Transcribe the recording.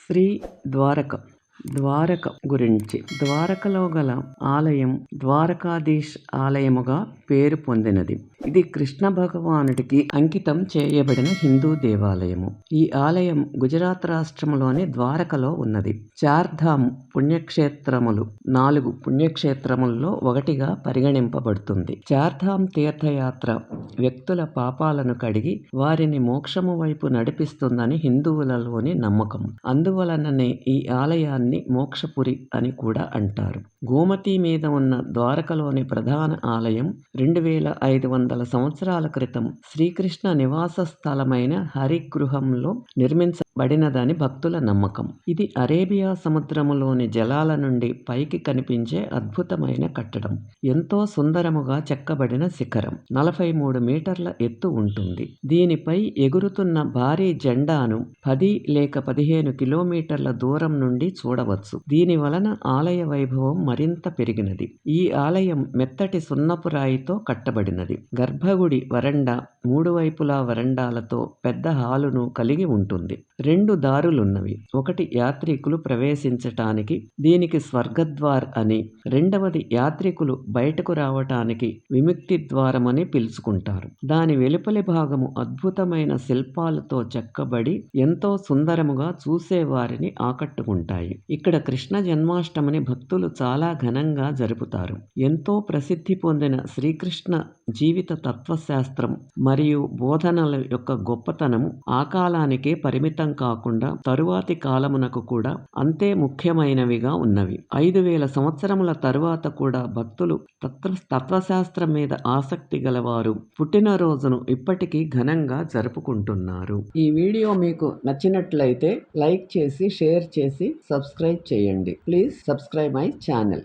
శ్రీ ద్వారక గురించి. ద్వారకలో గల ఆలయం ద్వారకాధీశ్ ఆలయముగా పేరు పొందినది. ఇది కృష్ణ భగవానుడికి అంకితం చేయబడిన హిందూ దేవాలయము. ఈ ఆలయం గుజరాత్ రాష్ట్రంలోని ద్వారకలో ఉన్నది. చార్ధామ్ పుణ్యక్షేత్రములు 4 పుణ్యక్షేత్రముల్లో ఒకటిగా పరిగణింపబడుతుంది. చార్ధామ్ తీర్థయాత్ర వ్యక్తుల పాపాలను కడిగి వారిని మోక్షము వైపు నడిపిస్తుందని హిందువులలోని నమ్మకం. అందువలననే ఈ ఆలయాన్ని మోక్షపురి అని కూడా అంటారు. గోమతి మీద ఉన్న ద్వారకలోని ప్రధాన ఆలయం 2500 సంవత్సరాల క్రితం శ్రీకృష్ణ నివాస స్థలమైన హరిగృహంలో నిర్మించబడినదని భక్తుల నమ్మకం. ఇది అరేబియా సముద్రములోని జలాల నుండి పైకి కనిపించే అద్భుతమైన కట్టడం. ఎంతో సుందరముగా చెక్కబడిన శిఖరం 43 మీటర్ల ఎత్తు ఉంటుంది. దీనిపై ఎగురుతున్న భారీ జెండాను 10 లేక 15 కిలోమీటర్ల దూరం నుండి చూడవచ్చు. దీని వలన ఆలయ వైభవం మరింత పెరిగినది. ఈ ఆలయం మెత్తటి సున్నపు రాయితో కట్టబడినది. గర్భగుడి వరండా 3 వైపులా వరండాలతో పెద్ద హాలును కలిగి ఉంటుంది. 2 దారులున్నవి. ఒకటి యాత్రికులు ప్రవేశించటానికి, దీనికి స్వర్గద్వార్ అని, రెండవది యాత్రికులు బయటకు రావటానికి విముక్తి ద్వారమని పిలుచుకుంటారు. దాని వెలుపలి భాగము అద్భుతమైన శిల్పాలతో చెక్కబడి ఎంతో సుందరముగా చూసేవారిని ఆకట్టుకుంటాయి. ఇక్కడ కృష్ణ జన్మాష్టమిని భక్తులు చాలా ఘనంగా జరుపుతారు. ఎంతో ప్రసిద్ధి పొందిన శ్రీకృష్ణ జీవిత తత్వశాస్త్రం మరియు బోధనల యొక్క గొప్పతనము ఆ కాలానికే పరిమితం కాకుండా తరువాతి కాలమునకు కూడా అంతే ముఖ్యమైనవిగా ఉన్నవి. 5000 సంవత్సరముల తరువాత కూడా భక్తులు తత్వశాస్త్రం మీద ఆసక్తి గలవారు పుట్టినరోజును ఇప్పటికీ ఘనంగా జరుపుకుంటున్నారు. ఈ వీడియో మీకు నచ్చినట్లయితే లైక్ చేసి, షేర్ చేసి, సబ్స్క్రైబ్ చేయండి. Please subscribe my channel.